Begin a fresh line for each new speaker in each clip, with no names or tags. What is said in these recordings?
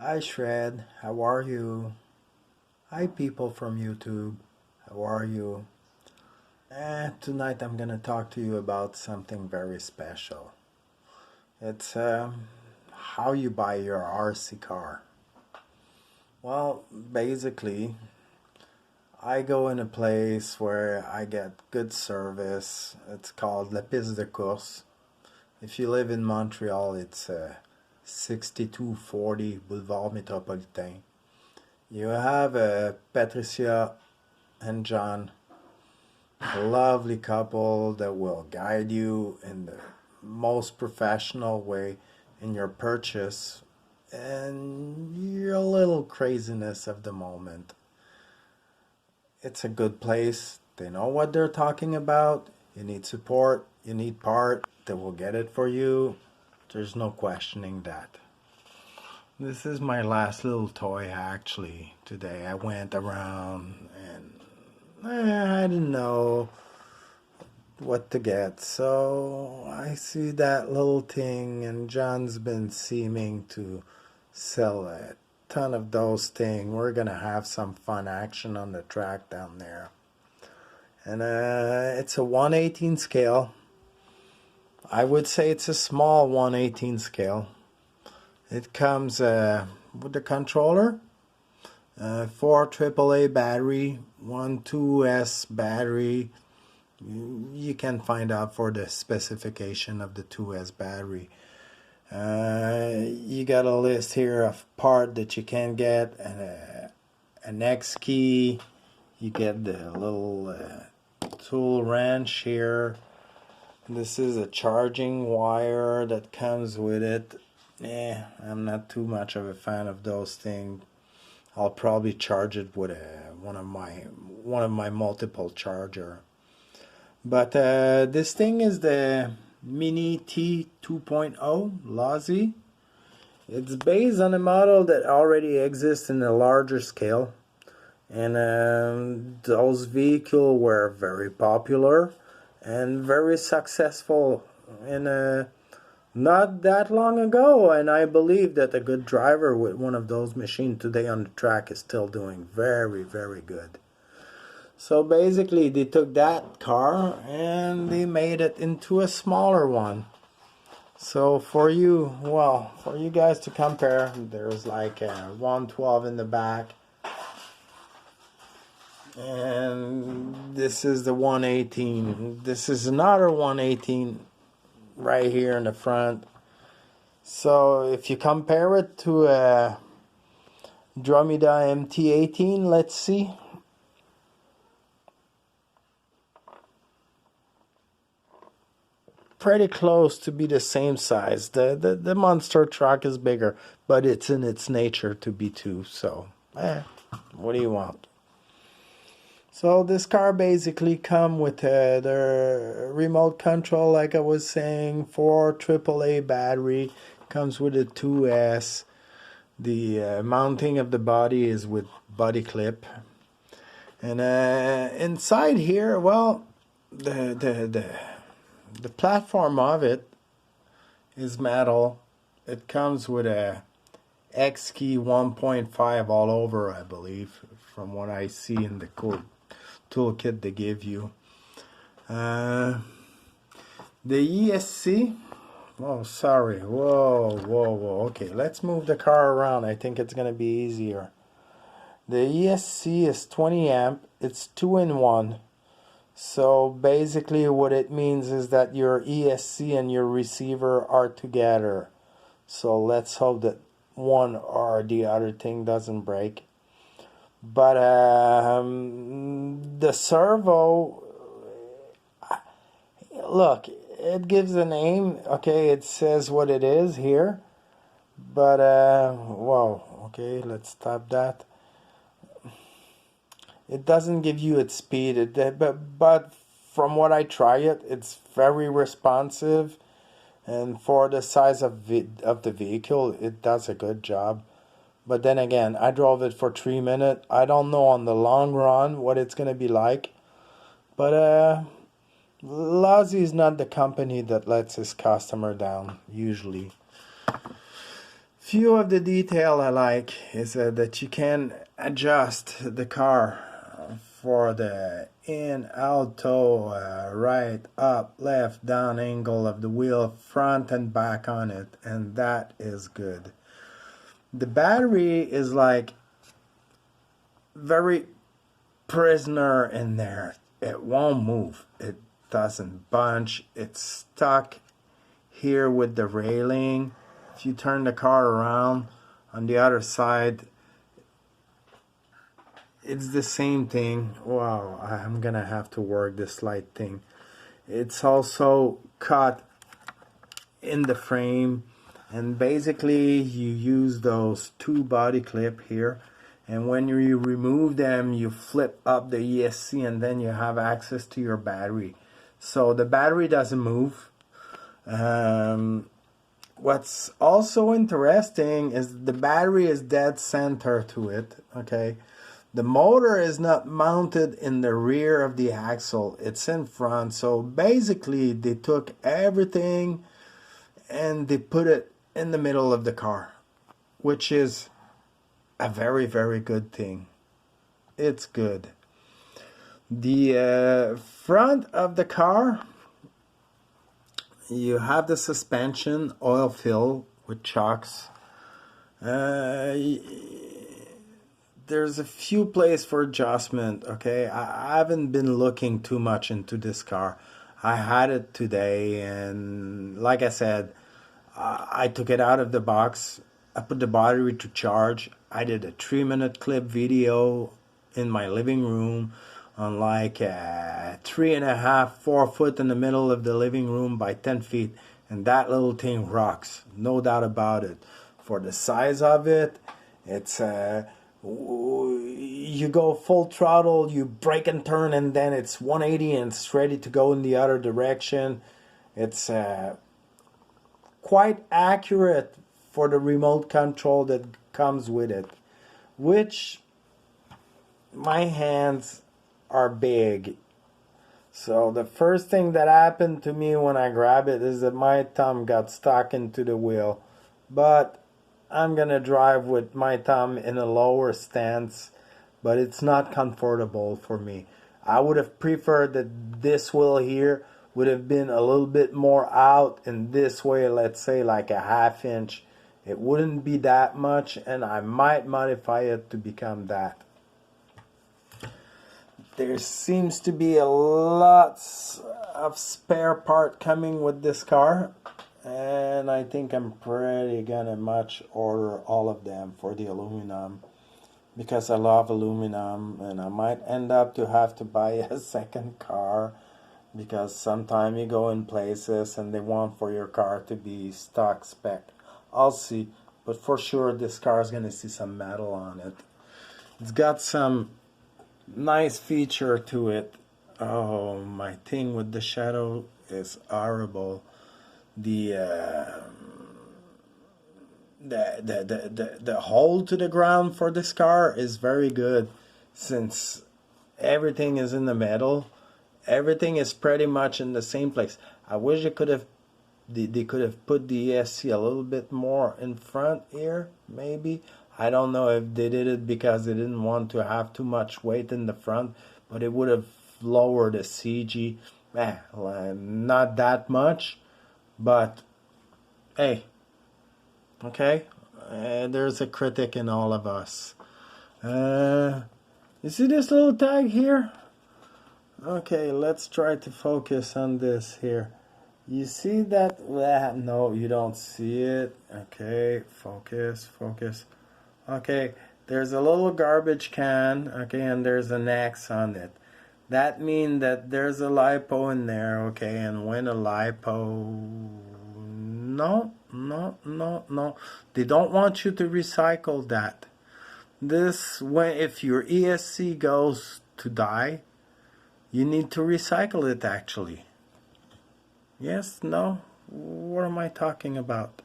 Hi Shred, how are you? Hi people from YouTube, how are you? Tonight I'm gonna talk to you about something very special. It's how you buy your RC car. Well, basically, I go in a place where I get good service. It's called La Piste de Course. If you live in Montreal, it's 6240 Boulevard Métropolitain. You have Patricia and John, a lovely couple that will guide you in the most professional way in your purchase and your little craziness of the moment. It's a good place. They know what they're talking about. You need support, you need part, they will get it for you. There's no questioning that. This is my last little toy actually. Today I went around and I didn't know what to get. So I see that little thing and John's been seeming to sell a ton of those things. We're gonna have some fun action on the track down there. And it's a 1/18 scale. I would say it's a small 1/18 scale. It comes with the controller, 4 AAA battery, 1 2S battery. You can find out for the specification of the 2S battery. You got a list here of part that you can get, and an X key. You get the little tool wrench here. This is a charging wire that comes with it. I'm not too much of a fan of those things. I'll probably charge it with one of my multiple charger. But this thing is the Mini T 2.0 losi. It's based on a model that already exists in a larger scale, and those vehicles were very popular and very successful in not that long ago, and I believe that a good driver with one of those machines today on the track is still doing very, very good. So basically they took that car and they made it into a smaller one. So for you guys to compare, there's like a 112 in the back, and this is the 118. This is another 118 right here in the front. So if you compare it to a Dromeda MT18, let's see. Pretty close to be the same size. The monster truck is bigger, but it's in its nature to be too. So, what do you want? So this car basically come with the remote control, like I was saying, 4 AAA battery, comes with a 2S. The mounting of the body is with body clip, and inside here, well, the platform of it is metal. It comes with a X key 1.5 all over, I believe, from what I see in the toolkit they give you. The ESC, oh sorry, whoa, okay, let's move the car around. I think it's gonna be easier. The ESC is 20 amp, it's 2-in-1. So basically what it means is that your ESC and your receiver are together. So let's hope that one or the other thing doesn't break. But the servo, look, it gives a name. Okay, it says what it is here. But, whoa, okay, let's stop that. It doesn't give you its speed, but from what I try it, it's very responsive, and for the size of the vehicle, it does a good job. But then again, I drove it for 3 minutes. I don't know on the long run what it's gonna be like, but losi is not the company that lets his customer down usually. Few of the detail I like is that you can adjust the car for the in, out, toe, right, up, left, down angle of the wheel, front and back on it, and that is good. The battery is like very prisoner in there. It won't move. It doesn't bunch. It's stuck here with the railing. If you turn the car around on the other side, it's the same thing. Wow, I'm gonna have to work this light thing. It's also cut in the frame, and basically you use those two body clip here, and when you remove them you flip up the ESC and then you have access to your battery. So the battery doesn't move. What's also interesting is the battery is dead center to it, okay? The motor is not mounted in the rear of the axle, it's in front. So basically they took everything and they put it in the middle of the car, which is a very, very good thing. It's good. The front of the car, you have the suspension oil fill with chocks. There's a few places for adjustment, okay? I haven't been looking too much into this car. I had it today, and like I said, I took it out of the box. I put the battery to charge. I did a 3-minute clip video in my living room on like 3.5, 4 foot in the middle of the living room by 10 feet. And that little thing rocks, no doubt about it. For the size of it, it's you go full throttle, you brake and turn, and then it's 180 and it's ready to go in the other direction. It's quite accurate for the remote control that comes with it, which my hands are big. So the first thing that happened to me when I grabbed it is that my thumb got stuck into the wheel. But I'm gonna drive with my thumb in a lower stance, but it's not comfortable for me. I would have preferred that this wheel here would have been a little bit more out, and this way, let's say like a 1/2 inch. It wouldn't be that much, and I might modify it to become that. There seems to be a lot of spare part coming with this car, and I think I'm pretty gonna much order all of them for the aluminum, because I love aluminum, and I might end up to have to buy a second car, because sometimes you go in places and they want for your car to be stock spec. I'll see, but for sure this car is gonna see some metal on it. It's got some nice feature to it. Oh, my thing with the shadow is horrible. The hole to the ground for this car is very good, since everything is in the middle. Everything is pretty much in the same place. I wish they could have put the ESC a little bit more in front here, maybe. I don't know if they did it because they didn't want to have too much weight in the front, but it would have lowered the CG. Not that much, but hey, okay, there's a critic in all of us. You see this little tag here? Okay, let's try to focus on this here. You see that? No, you don't see it. Okay, focus. Okay, there's a little garbage can, okay, and there's an X on it. That means that there's a lipo in there, okay, and when a lipo... No. They don't want you to recycle that. If your ESC goes to die, you need to recycle it, actually. Yes, no? What am I talking about?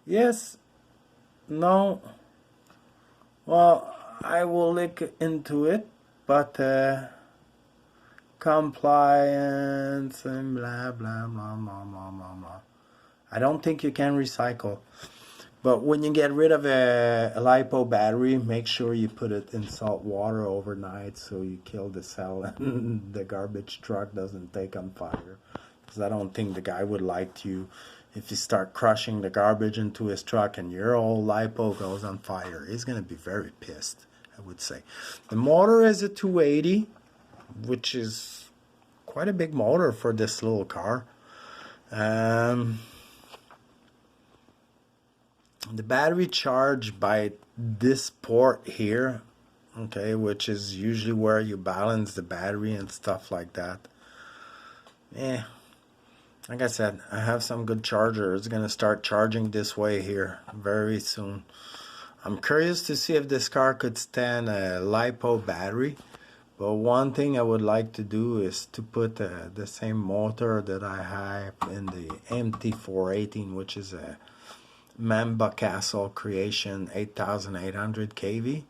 Yes, no. Well, I will look into it, but compliance and blah, blah, blah, blah, blah, blah, blah. I don't think you can recycle. But when you get rid of a LiPo battery, make sure you put it in salt water overnight so you kill the cell and the garbage truck doesn't take on fire. Because I don't think the guy would like you if you start crushing the garbage into his truck and your old LiPo goes on fire. He's going to be very pissed, I would say. The motor is a 280, which is quite a big motor for this little car. The battery charge by this port here, okay, which is usually where you balance the battery and stuff like that. Like I said, I have some good charger. It's gonna start charging this way here very soon. I'm curious to see if this car could stand a LiPo battery. But one thing I would like to do is to put the same motor that I have in the MT418, which is a Mamba Castle Creation 8800 kV.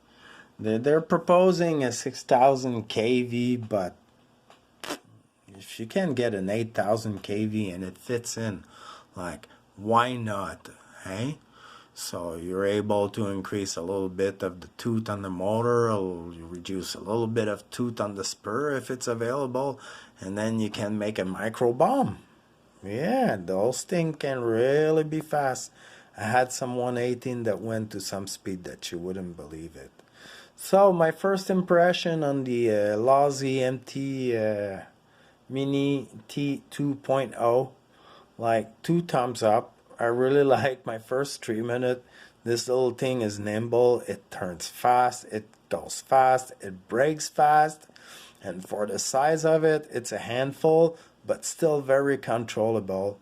They're proposing a 6000 kV, but if you can get an 8000 kV and it fits in, like, why not, hey? So you're able to increase a little bit of the tooth on the motor, or you reduce a little bit of tooth on the spur if it's available, and then you can make a micro bomb. Yeah, those things can really be fast. I had some 118 that went to some speed that you wouldn't believe it. So my first impression on the losi MT Mini T 2.0, like 2 thumbs up. I really like my first 3 minutes. This little thing is nimble. It turns fast. It goes fast. It brakes fast. And for the size of it, it's a handful, but still very controllable.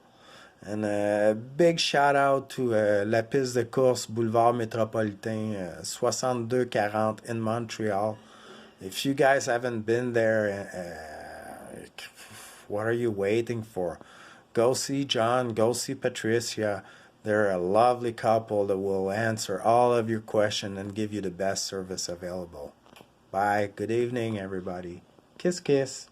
And a big shout out to la piste de course Boulevard Métropolitain 6240 in Montreal. If you guys haven't been there, what are you waiting for? Go see John, go see Patricia. They're a lovely couple that will answer all of your questions and give you the best service available. Bye. Good evening, everybody. Kiss, kiss.